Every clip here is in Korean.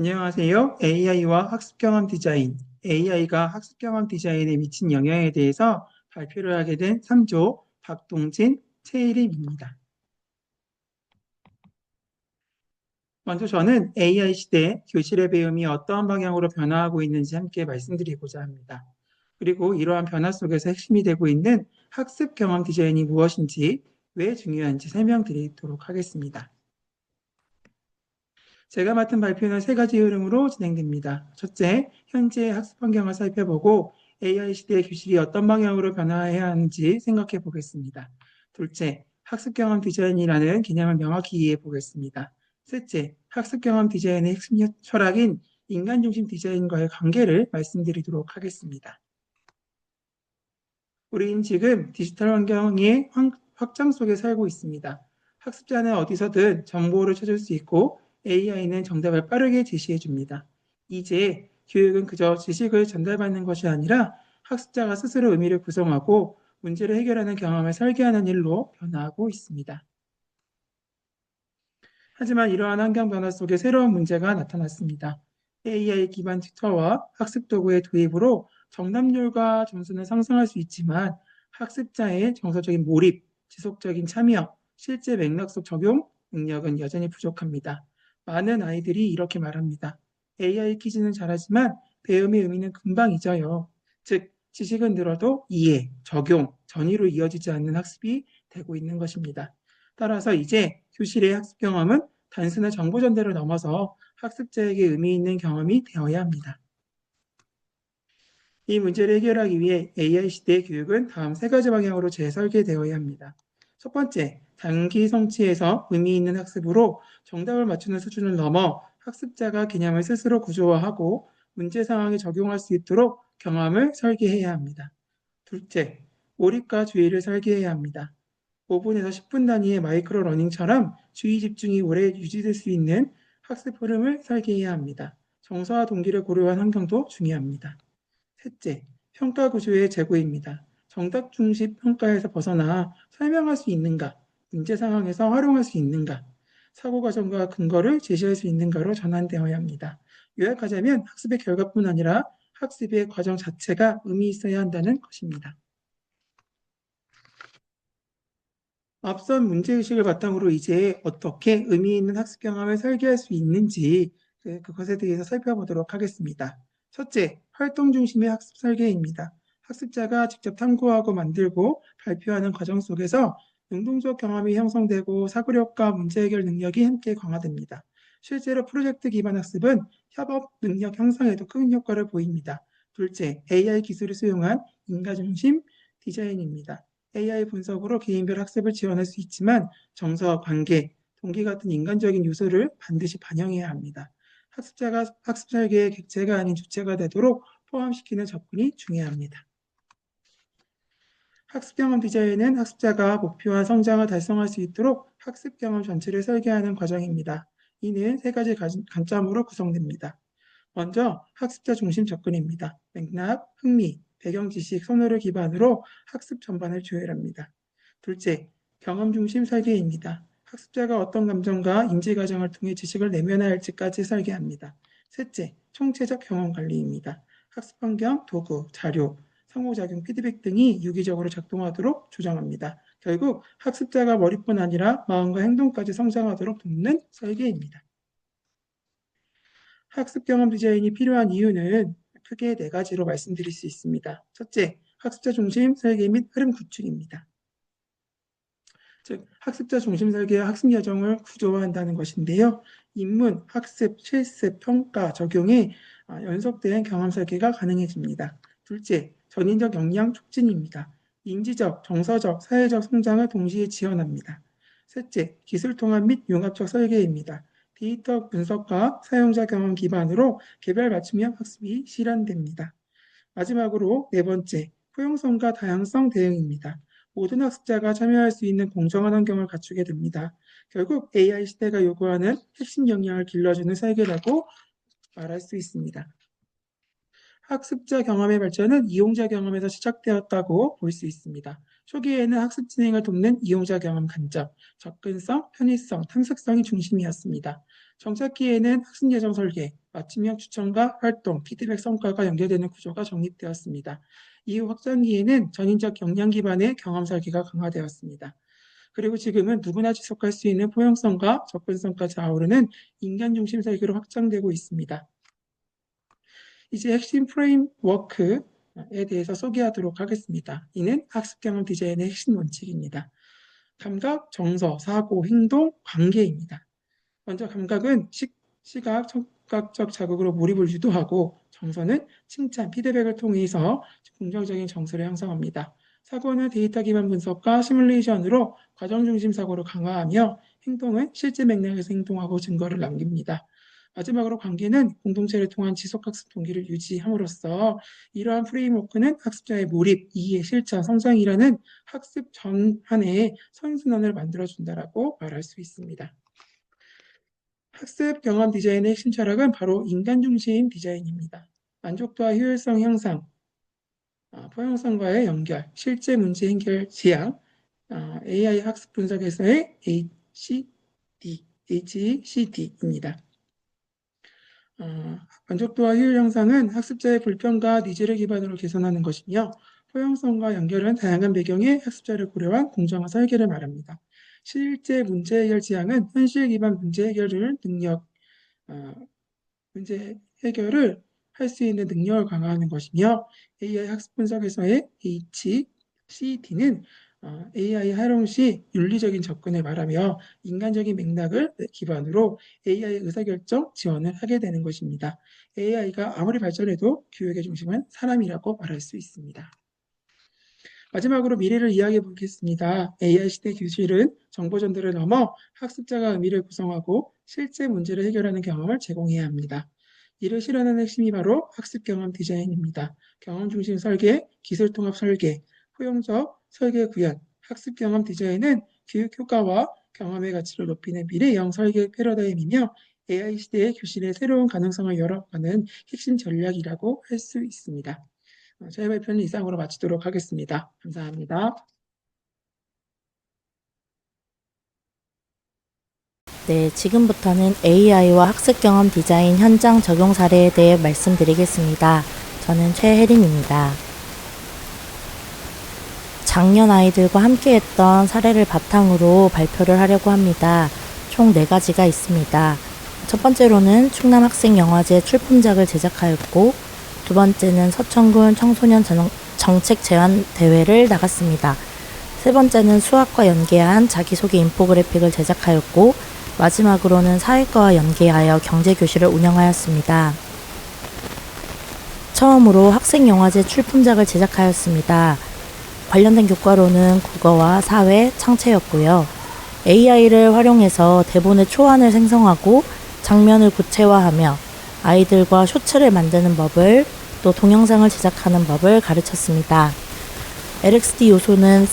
안녕하세요. AI와 학습 경험 디자인, AI가 학습 경험 디자인에 미친 영향에 대해서 발표를 하게 된 3조 박동진, 최일임입니다. 먼저 저는 AI 시대 교실의 배움이 어떠한 방향으로 변화하고 있는지 함께 말씀드리고자 합니다. 그리고 이러한 변화 속에서 핵심이 되고 있는 학습 경험 디자인이 무엇인지, 왜 중요한지 설명드리도록 하겠습니다. 제가 맡은 발표는 세 가지 흐름으로 진행됩니다. 첫째, 현재 학습 환경을 살펴보고 AI 시대의 교실이 어떤 방향으로 변화해야 하는지 생각해 보겠습니다. 둘째, 학습 경험 디자인이라는 개념을 명확히 이해해 보겠습니다. 셋째, 학습 경험 디자인의 핵심 철학인 인간 중심 디자인과의 관계를 말씀드리도록 하겠습니다. 우리는 지금 디지털 환경의 확장 속에 살고 있습니다. 학습자는 어디서든 정보를 찾을 수 있고 AI는 정답을 빠르게 제시해 줍니다. 이제 교육은 그저 지식을 전달받는 것이 아니라 학습자가 스스로 의미를 구성하고 문제를 해결하는 경험을 설계하는 일로 변화하고 있습니다. 하지만 이러한 환경 변화 속에 새로운 문제가 나타났습니다. AI 기반 튜터와 학습 도구의 도입으로 정답률과 점수는 상승할 수 있지만 학습자의 정서적인 몰입, 지속적인 참여, 실제 맥락 속 적용 능력은 여전히 부족합니다. 많은 아이들이 이렇게 말합니다. AI 퀴즈는 잘하지만 배움의 의미는 금방 잊어요. 즉, 지식은 늘어도 이해, 적용, 전이로 이어지지 않는 학습이 되고 있는 것입니다. 따라서 이제 교실의 학습 경험은 단순한 정보 전달을 넘어서 학습자에게 의미 있는 경험이 되어야 합니다. 이 문제를 해결하기 위해 AI 시대의 교육은 다음 세 가지 방향으로 재설계되어야 합니다. 첫 번째, 단기 성취에서 의미 있는 학습으로 정답을 맞추는 수준을 넘어 학습자가 개념을 스스로 구조화하고 문제 상황에 적용할 수 있도록 경험을 설계해야 합니다. 둘째, 몰입과 주의를 설계해야 합니다. 5분에서 10분 단위의 마이크로 러닝처럼 주의 집중이 오래 유지될 수 있는 학습 흐름을 설계해야 합니다. 정서와 동기를 고려한 환경도 중요합니다. 셋째, 평가 구조의 제고입니다. 정답 중심 평가에서 벗어나 설명할 수 있는가, 문제 상황에서 활용할 수 있는가, 사고 과정과 근거를 제시할 수 있는가로 전환되어야 합니다. 요약하자면 학습의 결과뿐 아니라 학습의 과정 자체가 의미 있어야 한다는 것입니다. 앞선 문제의식을 바탕으로 이제 어떻게 의미 있는 학습 경험을 설계할 수 있는지 그것에 대해서 살펴보도록 하겠습니다. 첫째, 활동 중심의 학습 설계입니다. 학습자가 직접 탐구하고 만들고 발표하는 과정 속에서 능동적 경험이 형성되고 사고력과 문제 해결 능력이 함께 강화됩니다. 실제로 프로젝트 기반 학습은 협업 능력 향상에도 큰 효과를 보입니다. 둘째, AI 기술을 수용한 인간 중심 디자인입니다. AI 분석으로 개인별 학습을 지원할 수 있지만 정서, 관계, 동기 같은 인간적인 요소를 반드시 반영해야 합니다. 학습자가 학습 설계의 객체가 아닌 주체가 되도록 포함시키는 접근이 중요합니다. 학습 경험 디자인은 학습자가 목표와 성장을 달성할 수 있도록 학습 경험 전체를 설계하는 과정입니다. 이는 세 가지 관점으로 구성됩니다. 먼저 학습자 중심 접근입니다. 맥락, 흥미, 배경 지식, 선호를 기반으로 학습 전반을 조율합니다. 둘째, 경험 중심 설계입니다. 학습자가 어떤 감정과 인지 과정을 통해 지식을 내면화야 할지까지 설계합니다. 셋째, 총체적 경험 관리입니다. 학습 환경, 도구, 자료, 상호작용, 피드백 등이 유기적으로 작동하도록 조정합니다. 결국 학습자가 머리뿐 아니라 마음과 행동까지 성장하도록 돕는 설계입니다. 학습 경험 디자인이 필요한 이유는 크게 네 가지로 말씀드릴 수 있습니다. 첫째, 학습자 중심 설계 및 흐름 구축입니다. 즉, 학습자 중심 설계와 학습 여정을 구조화한다는 것인데요. 입문, 학습, 실습, 평가, 적용에 연속된 경험 설계가 가능해집니다. 둘째, 전인적 역량 촉진입니다. 인지적, 정서적, 사회적 성장을 동시에 지원합니다. 셋째, 기술 통합 및 융합적 설계입니다. 데이터 분석과 사용자 경험 기반으로 개별 맞춤형 학습이 실현됩니다. 마지막으로 네 번째, 포용성과 다양성 대응입니다. 모든 학습자가 참여할 수 있는 공정한 환경을 갖추게 됩니다. 결국 AI 시대가 요구하는 핵심 역량을 길러주는 설계라고 말할 수 있습니다. 학습자 경험의 발전은 이용자 경험에서 시작되었다고 볼 수 있습니다. 초기에는 학습 진행을 돕는 이용자 경험 간접, 접근성, 편의성, 탐색성이 중심이었습니다. 정착기에는 학습 예정 설계, 맞춤형 추천과 활동, 피드백 성과가 연결되는 구조가 정립되었습니다. 이후 확장기에는 전인적 역량 기반의 경험 설계가 강화되었습니다. 그리고 지금은 누구나 지속할 수 있는 포용성과 접근성까지 아우르는 인간 중심 설계로 확장되고 있습니다. 이제 핵심 프레임워크에 대해서 소개하도록 하겠습니다. 이는 학습 경험 디자인의 핵심 원칙입니다. 감각, 정서, 사고, 행동, 관계입니다. 먼저 감각은 시각, 청각적 자극으로 몰입을 유도하고, 정서는 칭찬, 피드백을 통해서 긍정적인 정서를 형성합니다. 사고는 데이터 기반 분석과 시뮬레이션으로 과정 중심 사고를 강화하며, 행동은 실제 맥락에서 행동하고 증거를 남깁니다. 마지막으로 관계는 공동체를 통한 지속학습 동기를 유지함으로써 이러한 프레임워크는 학습자의 몰입, 이해, 실천, 성장이라는 학습 전환의 선순환을 만들어준다라고 말할 수 있습니다. 학습 경험 디자인의 핵심 철학은 바로 인간 중심 디자인입니다. 만족도와 효율성 향상, 포용성과의 연결, 실제 문제 해결 지향, AI 학습 분석에서의 HCD입니다. 만족도와 효율 향상은 학습자의 불편과 니즈를 기반으로 개선하는 것이며, 포용성과 연결은 다양한 배경의 학습자를 고려한 공정한 설계를 말합니다. 실제 문제 해결 지향은 현실 기반 문제 해결을 할 수 있는 능력을 강화하는 것이며, AI 학습 분석에서의 HCD는 AI 활용 시 윤리적인 접근을 말하며 인간적인 맥락을 기반으로 AI 의사결정 지원을 하게 되는 것입니다. AI가 아무리 발전해도 교육의 중심은 사람이라고 말할 수 있습니다. 마지막으로 미래를 이야기해 보겠습니다. AI 시대 교실은 정보 전달을 넘어 학습자가 의미를 구성하고 실제 문제를 해결하는 경험을 제공해야 합니다. 이를 실현하는 핵심이 바로 학습 경험 디자인입니다. 경험 중심 설계, 기술 통합 설계, 포용적 설계 구현, 학습 경험 디자인은 교육 효과와 경험의 가치를 높이는 미래형 설계 패러다임이며 AI 시대의 교실의 새로운 가능성을 열어가는 핵심 전략이라고 할 수 있습니다. 저희 발표는 이상으로 마치도록 하겠습니다. 감사합니다. 네, 지금부터는 AI와 학습 경험 디자인 현장 적용 사례에 대해 말씀드리겠습니다. 저는 최혜린입니다. 작년 아이들과 함께했던 사례를 바탕으로 발표를 하려고 합니다. 총 4가지가 있습니다. 첫 번째로는 충남학생영화제 출품작을 제작하였고, 두 번째는 서천군 청소년 정책 제안 대회를 나갔습니다. 세 번째는 수학과 연계한 자기소개 인포그래픽을 제작하였고, 마지막으로는 사회과와 연계하여 경제교실을 운영하였습니다. 처음으로 학생영화제 출품작을 제작하였습니다. 관련된 교과로는 국어와 사회, 창체였고요. AI를 활용해서 대본의 초안을 생성하고 장면을 구체화하며 아이들과 쇼츠를 만드는 법을, 또 동영상을 제작하는 법을 가르쳤습니다. LXD 요소는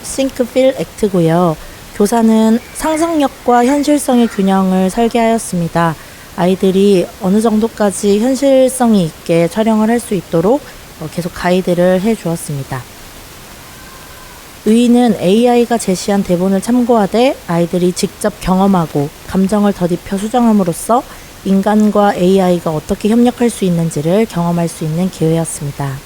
Think, Feel, Act고요. 교사는 상상력과 현실성의 균형을 설계하였습니다. 아이들이 어느 정도까지 현실성이 있게 촬영을 할 수 있도록 계속 가이드를 해주었습니다. 의의는 AI가 제시한 대본을 참고하되 아이들이 직접 경험하고 감정을 더딥혀 수정함으로써 인간과 AI가 어떻게 협력할 수 있는지를 경험할 수 있는 기회였습니다.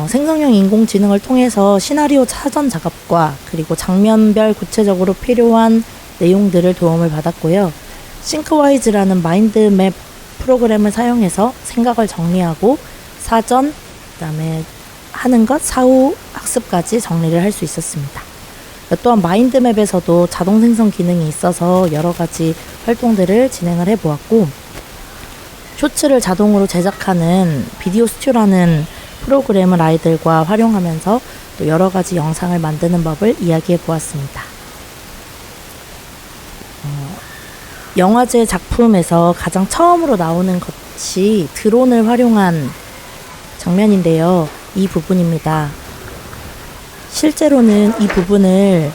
생성형 인공지능을 통해서 시나리오 사전 작업과 그리고 장면별 구체적으로 필요한 내용들을 도움을 받았고요. 싱크와이즈라는 마인드맵 프로그램을 사용해서 생각을 정리하고 사전, 그다음에 하는 것, 사후 학습까지 정리를 할 수 있었습니다. 또한 마인드맵에서도 자동 생성 기능이 있어서 여러 가지 활동들을 진행을 해보았고, 쇼츠를 자동으로 제작하는 비디오 스튜라는 프로그램을 아이들과 활용하면서 또 여러 가지 영상을 만드는 법을 이야기해 보았습니다. 영화제 작품에서 가장 처음으로 나오는 것이 드론을 활용한 장면인데요. 이 부분입니다. 실제로는 이 부분을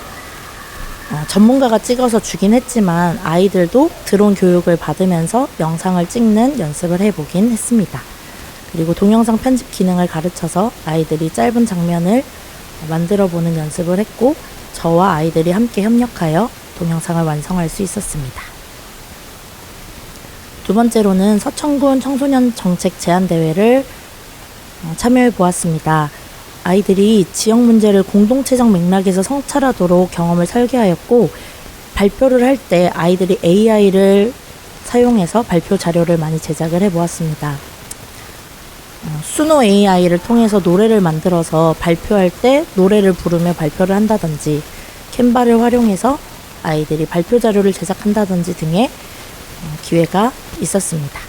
전문가가 찍어서 주긴 했지만 아이들도 드론 교육을 받으면서 영상을 찍는 연습을 해보긴 했습니다. 그리고 동영상 편집 기능을 가르쳐서 아이들이 짧은 장면을 만들어 보는 연습을 했고, 저와 아이들이 함께 협력하여 동영상을 완성할 수 있었습니다. 두 번째로는 서천군 청소년 정책 제안 대회를 참여해 보았습니다. 아이들이 지역 문제를 공동체적 맥락에서 성찰하도록 경험을 설계하였고, 발표를 할 때 아이들이 AI를 사용해서 발표 자료를 많이 제작을 해 보았습니다. 수노 AI를 통해서 노래를 만들어서 발표할 때 노래를 부르며 발표를 한다든지, 캔바를 활용해서 아이들이 발표 자료를 제작한다든지 등의 기회가 있었습니다.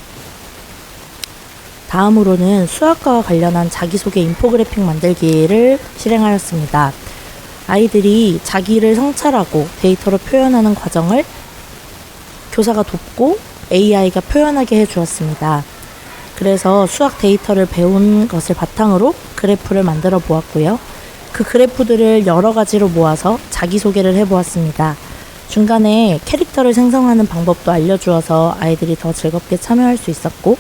다음으로는 수학과와 관련한 자기소개 인포그래픽 만들기를 실행하였습니다. 아이들이 자기를 성찰하고 데이터로 표현하는 과정을 교사가 돕고 AI가 표현하게 해주었습니다. 그래서 수학 데이터를 배운 것을 바탕으로 그래프를 만들어 보았고요. 그 그래프들을 여러 가지로 모아서 자기소개를 해보았습니다. 중간에 캐릭터를 생성하는 방법도 알려주어서 아이들이 더 즐겁게 참여할 수 있었고,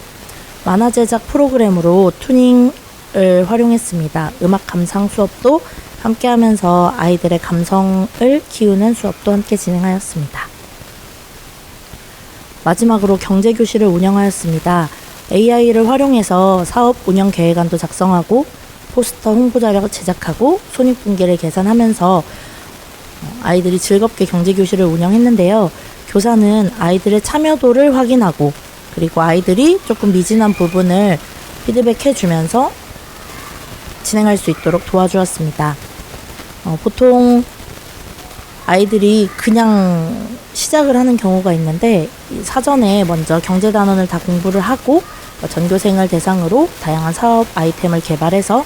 만화 제작 프로그램으로 투닝을 활용했습니다. 음악 감상 수업도 함께 하면서 아이들의 감성을 키우는 수업도 함께 진행하였습니다. 마지막으로 경제교실을 운영하였습니다. AI를 활용해서 사업 운영 계획안도 작성하고 포스터 홍보자료 제작하고 손익분기를 계산하면서 아이들이 즐겁게 경제교실을 운영했는데요. 교사는 아이들의 참여도를 확인하고, 그리고 아이들이 조금 미진한 부분을 피드백해주면서 진행할 수 있도록 도와주었습니다. 보통 아이들이 그냥 시작을 하는 경우가 있는데, 사전에 먼저 경제 단원을 다 공부를 하고 전교생을 대상으로 다양한 사업 아이템을 개발해서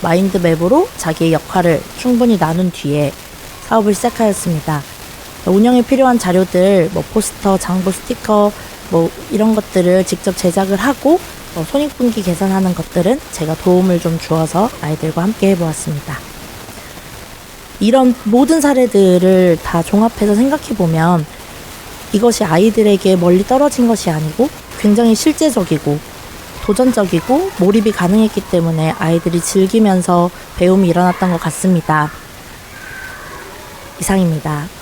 마인드맵으로 자기의 역할을 충분히 나눈 뒤에 사업을 시작하였습니다. 운영에 필요한 자료들, 포스터, 장부, 스티커, 이런 것들을 직접 제작을 하고, 손익분기 계산하는 것들은 제가 도움을 좀 주어서 아이들과 함께 해보았습니다. 이런 모든 사례들을 다 종합해서 생각해보면 이것이 아이들에게 멀리 떨어진 것이 아니고 굉장히 실제적이고 도전적이고 몰입이 가능했기 때문에 아이들이 즐기면서 배움이 일어났던 것 같습니다. 이상입니다.